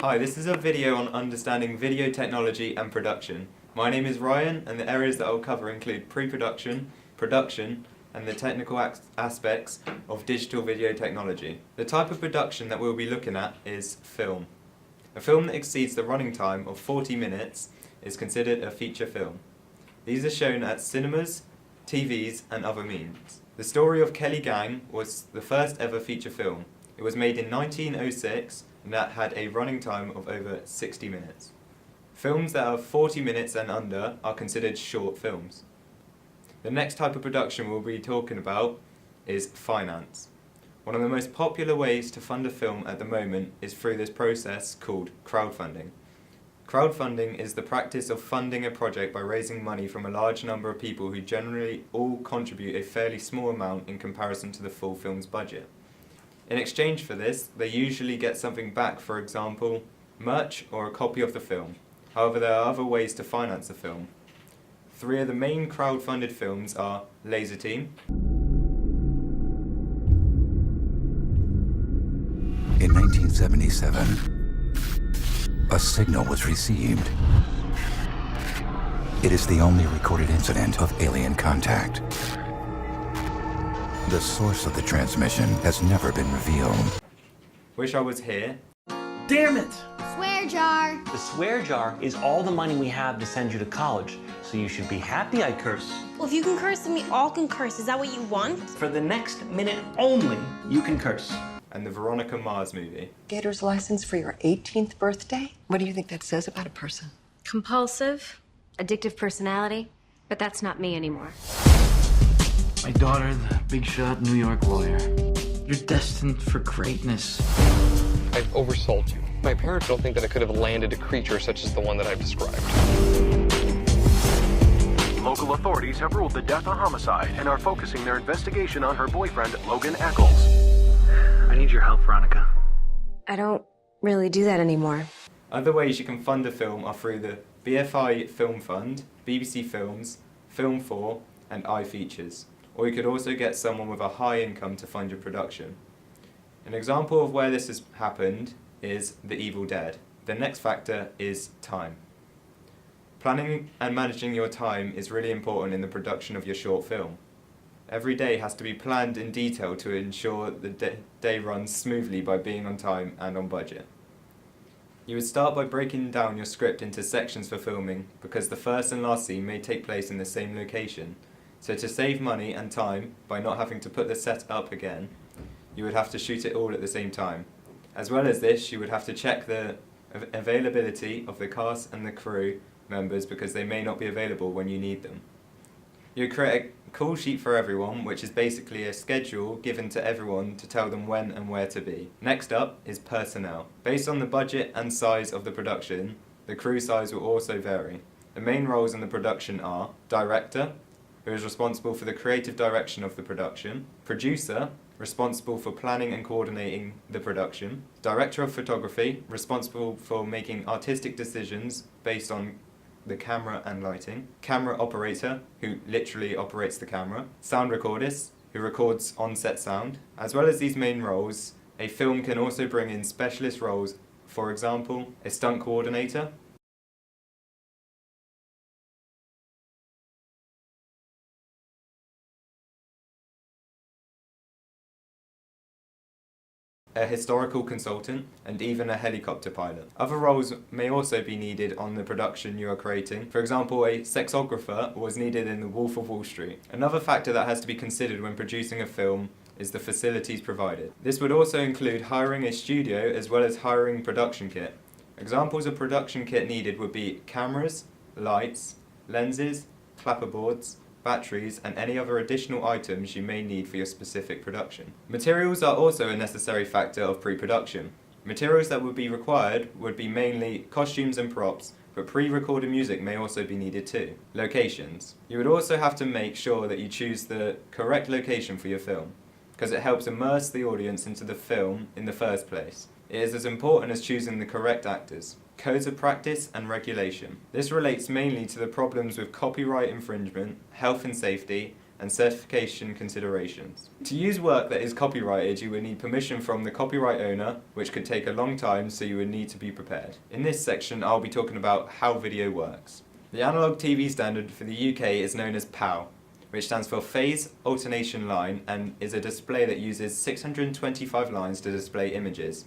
Hi, this is a video on understanding video technology and production. My name is Ryan, and the areas that I'll cover include pre-production, production, and the technical aspects of digital video technology. The type of production that we'll be looking at is film. A film that exceeds the running time of 40 minutes is considered a feature film. These are shown at cinemas, TVs, and other means. The Story of Kelly Gang was the first ever feature film. It was made in 1906 and that had a running time of over 60 minutes. Films that are 40 minutes and under are considered short films. The next type of production we'll be talking about is finance. One of the most popular ways to fund a film at the moment is through this process called crowdfunding. Crowdfunding is the practice of funding a project by raising money from a large number of people who generally all contribute a fairly small amount in comparison to the full film's budget. In exchange for this, they usually get something back, for example, merch or a copy of the film. However, there are other ways to finance a film. Three of the main crowdfunded films are Laser Team. In 1977, a signal was received. It is the only recorded incident of alien contact. The source of the transmission has never been revealed. Wish I Was Here. Damn it! Swear jar. The swear jar is all the money we have to send you to college, so you should be happy I curse. Well, if you can curse, then we all can curse. Is that what you want? For the next minute only, you can curse. And the Veronica Mars movie. Gator's license for your 18th birthday? What do you think that says about a person? Compulsive. Addictive personality. But that's not me anymore. My daughter, the big shot New York lawyer. You're destined for greatness. I've oversold you. My parents don't think that I could have landed a creature such as the one that I've described. Local authorities have ruled the death a homicide and are focusing their investigation on her boyfriend, Logan Eccles. I need your help, Veronica. I don't really do that anymore. Other ways you can fund a film are through the BFI Film Fund, BBC Films, Film 4, and iFeatures. Or you could also get someone with a high income to fund your production. An example of where this has happened is The Evil Dead. The next factor is time. Planning and managing your time is really important in the production of your short film. Every day has to be planned in detail to ensure the day runs smoothly by being on time and on budget. You would start by breaking down your script into sections for filming because the first and last scene may take place in the same location. So to save money and time by not having to put the set up again, you would have to shoot it all at the same time. As well as this, you would have to check the availability of the cast and the crew members because they may not be available when you need them. You create a call sheet for everyone, which is basically a schedule given to everyone to tell them when and where to be. Next up is personnel. Based on the budget and size of the production, the crew size will also vary. The main roles in the production are director, who is responsible for the creative direction of the production, producer, responsible for planning and coordinating the production, director of photography, responsible for making artistic decisions based on the camera and lighting, camera operator, who literally operates the camera, sound recordist, who records on-set sound. As well as these main roles, a film can also bring in specialist roles, for example, a stunt coordinator, a historical consultant, and even a helicopter pilot. Other roles may also be needed on the production you are creating. For example, a sexographer was needed in The Wolf of Wall Street. Another factor that has to be considered when producing a film is the facilities provided. This would also include hiring a studio as well as hiring production kit. Examples of production kit needed would be cameras, lights, lenses, clapperboards, batteries, and any other additional items you may need for your specific production. Materials are also a necessary factor of pre-production. Materials that would be required would be mainly costumes and props, but pre-recorded music may also be needed too. Locations. You would also have to make sure that you choose the correct location for your film, because it helps immerse the audience into the film in the first place. It is as important as choosing the correct actors. Codes of practice and regulation. This relates mainly to the problems with copyright infringement, health and safety, and certification considerations. To use work that is copyrighted, you would need permission from the copyright owner, which could take a long time, so you would need to be prepared. In this section, I'll be talking about how video works. The analog TV standard for the UK is known as PAL, which stands for Phase Alternation Line, and is a display that uses 625 lines to display images.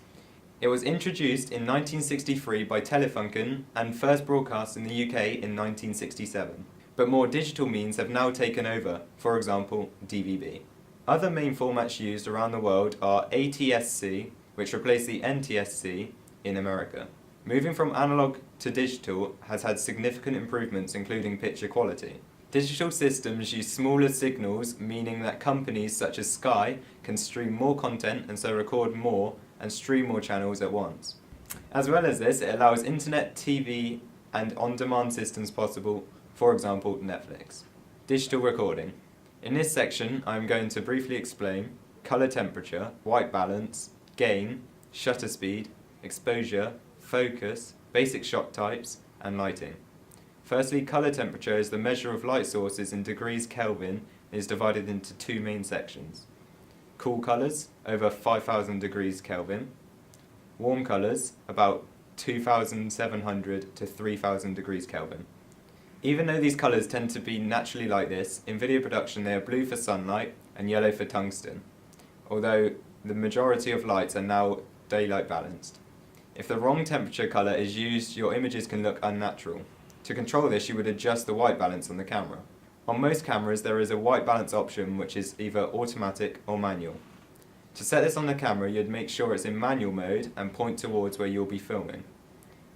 It was introduced in 1963 by Telefunken and first broadcast in the UK in 1967. But more digital means have now taken over, for example, DVB. Other main formats used around the world are ATSC, which replaced the NTSC in America. Moving from analog to digital has had significant improvements, including picture quality. Digital systems use smaller signals, meaning that companies such as Sky can stream more content and so record more and stream more channels at once. As well as this, it allows internet, TV, and on-demand systems possible, for example, Netflix. Digital recording. In this section, I'm going to briefly explain color temperature, white balance, gain, shutter speed, exposure, focus, basic shot types, and lighting. Firstly, color temperature is the measure of light sources in degrees Kelvin and is divided into two main sections. Cool colors, over 5,000 degrees Kelvin. Warm colors, about 2,700 to 3,000 degrees Kelvin. Even though these colors tend to be naturally like this, in video production they are blue for sunlight and yellow for tungsten, although the majority of lights are now daylight balanced. If the wrong temperature color is used, your images can look unnatural. To control this, you would adjust the white balance on the camera. On most cameras there is a white balance option which is either automatic or manual. To set this on the camera, you'd make sure it's in manual mode and point towards where you'll be filming.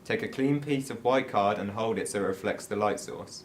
Take a clean piece of white card and hold it so it reflects the light source.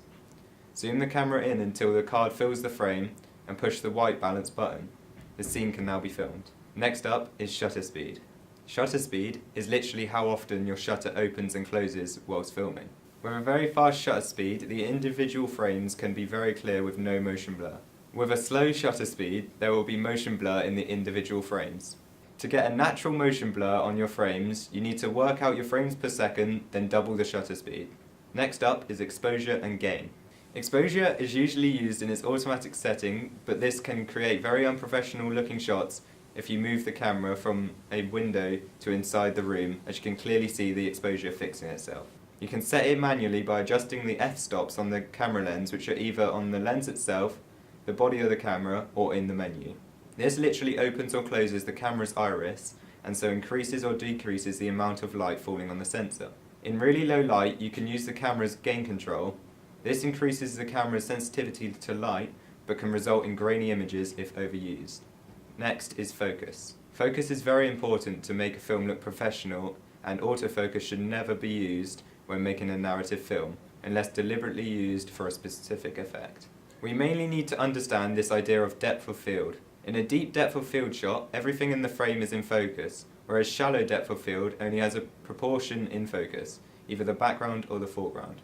Zoom the camera in until the card fills the frame and push the white balance button. The scene can now be filmed. Next up is shutter speed. Shutter speed is literally how often your shutter opens and closes whilst filming. With a very fast shutter speed, the individual frames can be very clear with no motion blur. With a slow shutter speed, there will be motion blur in the individual frames. To get a natural motion blur on your frames, you need to work out your frames per second, then double the shutter speed. Next up is exposure and gain. Exposure is usually used in its automatic setting, but this can create very unprofessional looking shots if you move the camera from a window to inside the room, as you can clearly see the exposure fixing itself. You can set it manually by adjusting the f-stops on the camera lens, which are either on the lens itself, the body of the camera, or in the menu. This literally opens or closes the camera's iris, and so increases or decreases the amount of light falling on the sensor. In really low light, you can use the camera's gain control. This increases the camera's sensitivity to light, but can result in grainy images if overused. Next is focus. Focus is very important to make a film look professional, and autofocus should never be used when making a narrative film, unless deliberately used for a specific effect. We mainly need to understand this idea of depth of field. In a deep depth of field shot, everything in the frame is in focus, whereas shallow depth of field only has a proportion in focus, either the background or the foreground.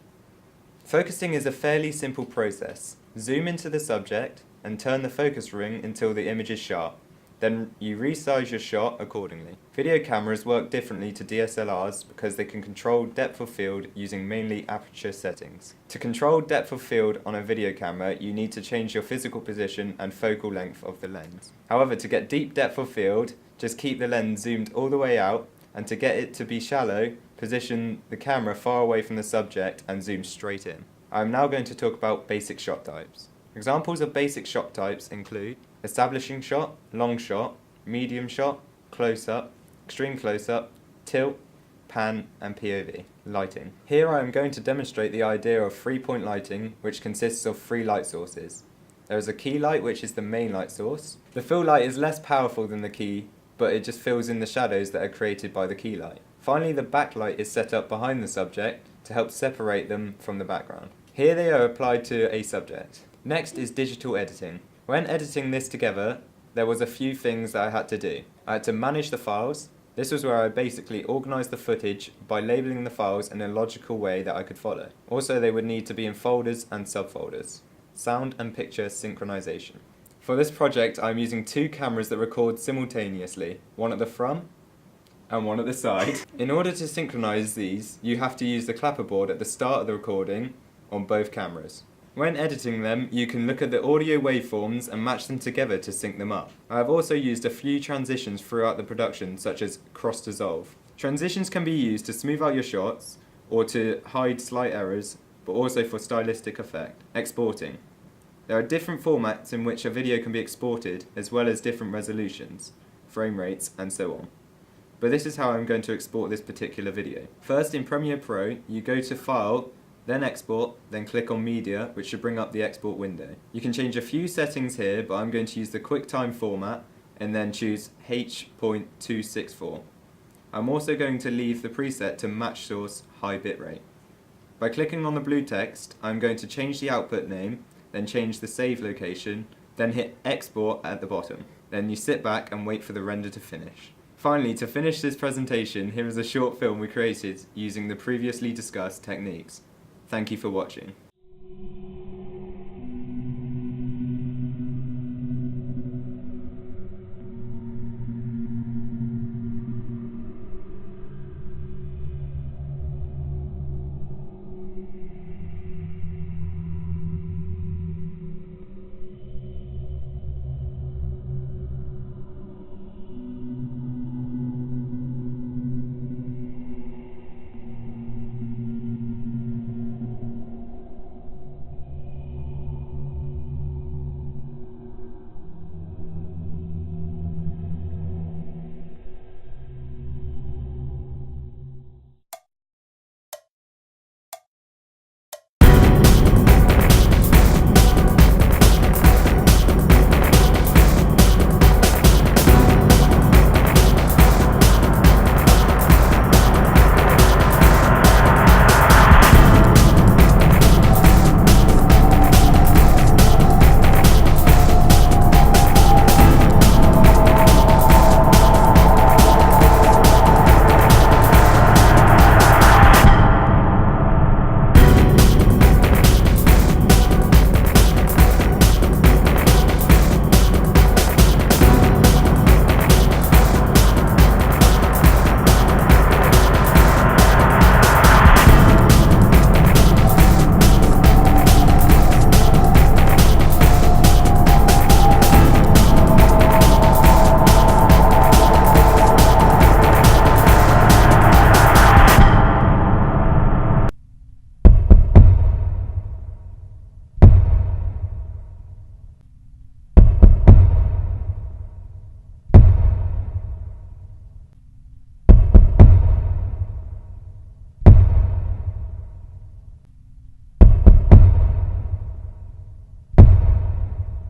Focusing is a fairly simple process. Zoom into the subject and turn the focus ring until the image is sharp. Then you resize your shot accordingly. Video cameras work differently to DSLRs because they can control depth of field using mainly aperture settings. To control depth of field on a video camera, you need to change your physical position and focal length of the lens. However, to get deep depth of field, just keep the lens zoomed all the way out, and to get it to be shallow, position the camera far away from the subject and zoom straight in. I am now going to talk about basic shot types. Examples of basic shot types include establishing shot, long shot, medium shot, close-up, extreme close-up, tilt, pan, and POV. Lighting. Here I am going to demonstrate the idea of three-point lighting, which consists of three light sources. There is a key light, which is the main light source. The fill light is less powerful than the key, but it just fills in the shadows that are created by the key light. Finally, the backlight is set up behind the subject to help separate them from the background. Here they are applied to a subject. Next is digital editing. When editing this together, there was a few things that I had to do. I had to manage the files. This was where I basically organised the footage by labelling the files in a logical way that I could follow. Also, they would need to be in folders and subfolders. Sound and picture synchronization. For this project, I'm using two cameras that record simultaneously, one at the front and one at the side. In order to synchronize these, you have to use the clapperboard at the start of the recording on both cameras. When editing them, you can look at the audio waveforms and match them together to sync them up. I have also used a few transitions throughout the production, such as cross-dissolve. Transitions can be used to smooth out your shots, or to hide slight errors, but also for stylistic effect. Exporting. There are different formats in which a video can be exported, as well as different resolutions, frame rates, and so on. But this is how I'm going to export this particular video. First, in Premiere Pro, you go to File, then Export, then click on Media, which should bring up the export window. You can change a few settings here, but I'm going to use the QuickTime format, and then choose H.264. I'm also going to leave the preset to Match Source High Bitrate. By clicking on the blue text, I'm going to change the output name, then change the save location, then hit Export at the bottom. Then you sit back and wait for the render to finish. Finally, to finish this presentation, here is a short film we created using the previously discussed techniques. Thank you for watching.